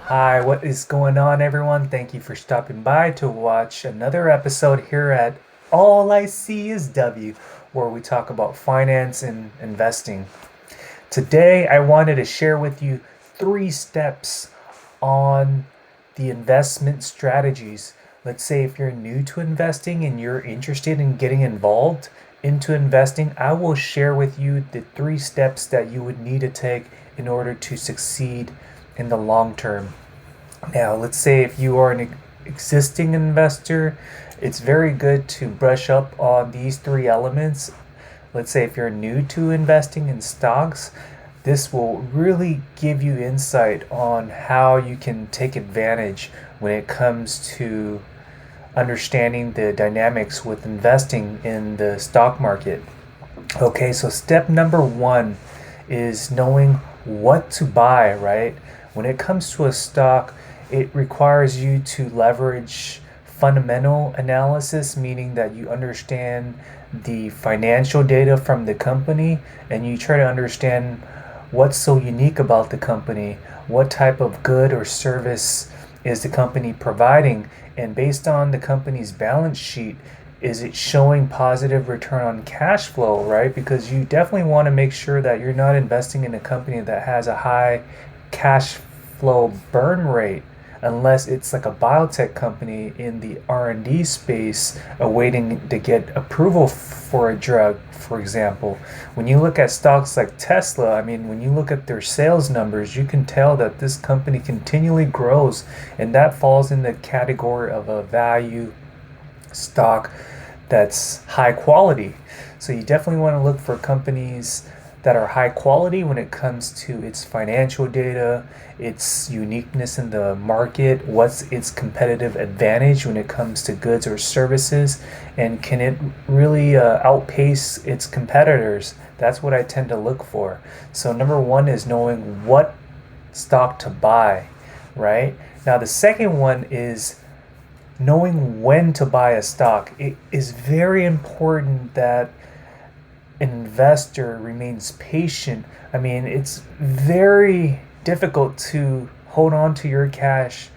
Hi, what is going on, everyone? Thank you for stopping by to watch another episode here at All I See is W, where we talk about finance and investing. Today, I wanted to share with you 3 steps on the investment strategies. Let's say if you're new to investing and you're interested in getting involved into investing, I will share with you the 3 steps that you would need to take in order to succeed in the long term. Now, let's say if you are an existing investor, it's very good to brush up on these 3 elements. Let's say if you're new to investing in stocks, this will really give you insight on how you can take advantage when it comes to understanding the dynamics with investing in the stock market. Okay, so step number 1 is knowing what to buy, right? When it comes to a stock, it requires you to leverage fundamental analysis, meaning that you understand the financial data from the company and you try to understand what's so unique about the company, what type of good or service is the company providing, and based on the company's balance sheet, is it showing positive return on cash flow, right? Because you definitely want to make sure that you're not investing in a company that has a high cash flow burn rate, unless it's like a biotech company in the R&D space awaiting to get approval for a drug, for example. When you look at stocks like Tesla, I mean, when you look at their sales numbers, you can tell that this company continually grows, and that falls in the category of a value stock that's high quality. So you definitely want to look for companies that are high quality when it comes to its financial data, its uniqueness in the market, what's its competitive advantage when it comes to goods or services, and can it really outpace its competitors. That's what I tend to look for. So number 1 is knowing what stock to buy, right? Now the second one is knowing when to buy a stock. It is very important that an investor remains patient. I mean, it's very difficult to hold on to your cash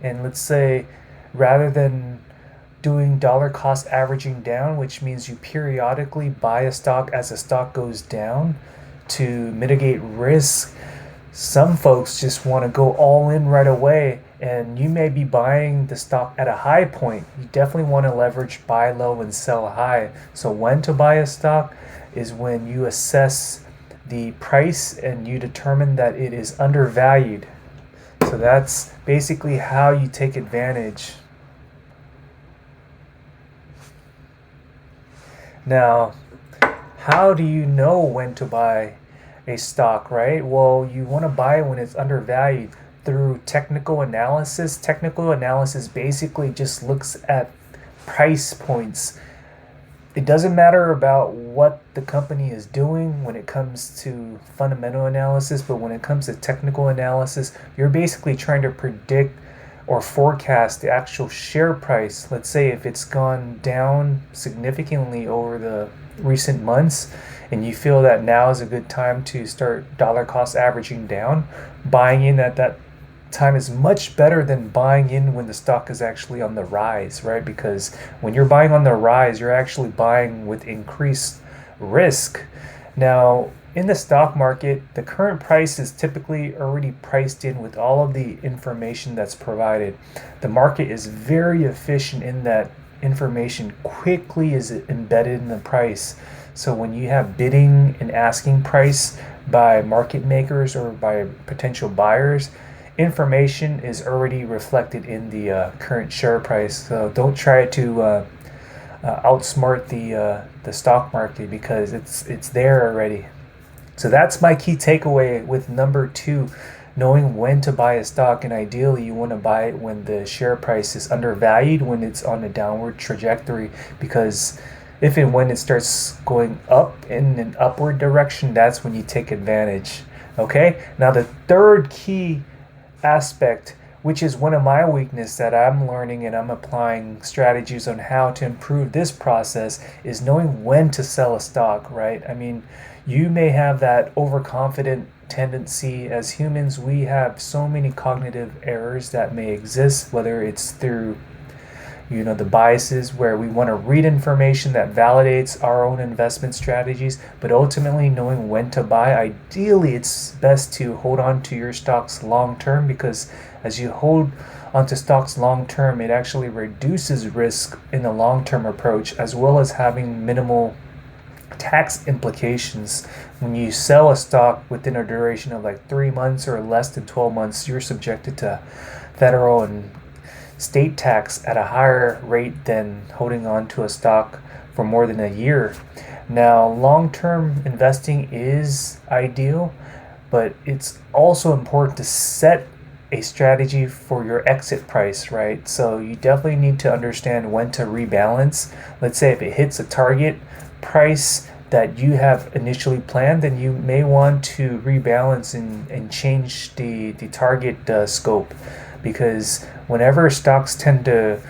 and, let's say, rather than doing dollar cost averaging down, which means you periodically buy a stock as a stock goes down to mitigate risk, some folks just want to go all in right away, and you may be buying the stock at a high point. You definitely want to leverage buy low and sell high. So when to buy a stock is when you assess the price and you determine that it is undervalued. So that's basically how you take advantage. Now, how do you know when to buy a stock, right? Well, you want to buy it when it's undervalued through technical analysis. Technical analysis basically just looks at price points. It doesn't matter about what the company is doing when it comes to fundamental analysis, but when it comes to technical analysis, you're basically trying to predict or forecast the actual share price. Let's say if it's gone down significantly over the recent months and you feel that now is a good time to start dollar cost averaging down, buying in at that time is much better than buying in when the stock is actually on the rise, right? Because when you're buying on the rise, you're actually buying with increased risk. Now, in the stock market, the current price is typically already priced in with all of the information that's provided. The market is very efficient in that information quickly is embedded in the price. So when you have bidding and asking price by market makers or by potential buyers, information is already reflected in the current share price. So don't try to outsmart the stock market because it's there already. So that's my key takeaway with number 2, knowing when to buy a stock. And ideally, you want to buy it when the share price is undervalued, when it's on a downward trajectory, because if and when it starts going up in an upward direction, that's when you take advantage. Okay, now the third key aspect, which is one of my weaknesses that I'm learning and I'm applying strategies on how to improve this process, is knowing when to sell a stock, right? I mean, you may have that overconfident tendency as humans, we have so many cognitive errors that may exist, whether it's through the biases where we want to read information that validates our own investment strategies, but ultimately knowing when to buy. Ideally, it's best to hold on to your stocks long term, because as you hold onto stocks long term, it actually reduces risk in the long term approach, as well as having minimal tax implications. When you sell a stock within a duration of like 3 months or less than 12 months, you're subjected to federal and state tax at a higher rate than holding on to a stock for more than a year. Now, long-term investing is ideal, but it's also important to set a strategy for your exit price, right? So you definitely need to understand when to rebalance. Let's say if it hits a target price that you have initially planned, then you may want to rebalance and change the target scope, because whenever stocks tend to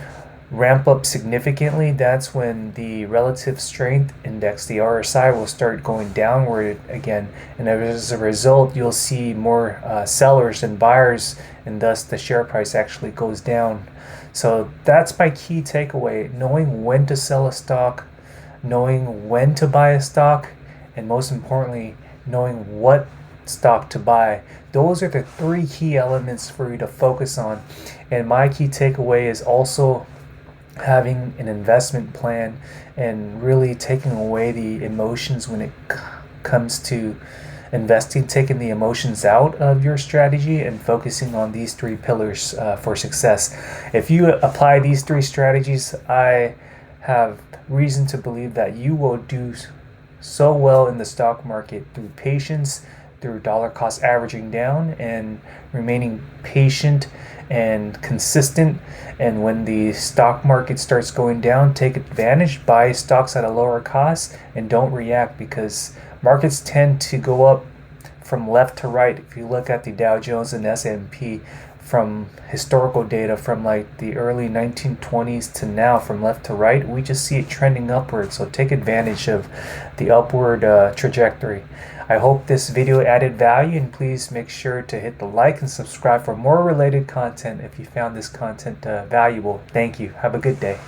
ramp up significantly, that's when the relative strength index, the RSI, will start going downward again. And as a result, you'll see more sellers than buyers, and thus the share price actually goes down. So that's my key takeaway: knowing when to sell a stock, knowing when to buy a stock, and most importantly, knowing what stock to buy. Those are the three key elements for you to focus on. And my key takeaway is also having an investment plan and really taking away the emotions when it comes to investing, taking the emotions out of your strategy and focusing on these three pillars for success. If you apply these three strategies, I have reason to believe that you will do so well in the stock market through patience, through dollar cost averaging down, and remaining patient and consistent. And when the stock market starts going down, take advantage, buy stocks at a lower cost, and don't react, because markets tend to go up from left to right. If you look at the Dow Jones and S&P from historical data from like the early 1920s to now, from left to right, we just see it trending upward. So take advantage of the upward trajectory. I hope this video added value, and please make sure to hit the like and subscribe for more related content if you found this content valuable. Thank you. Have a good day.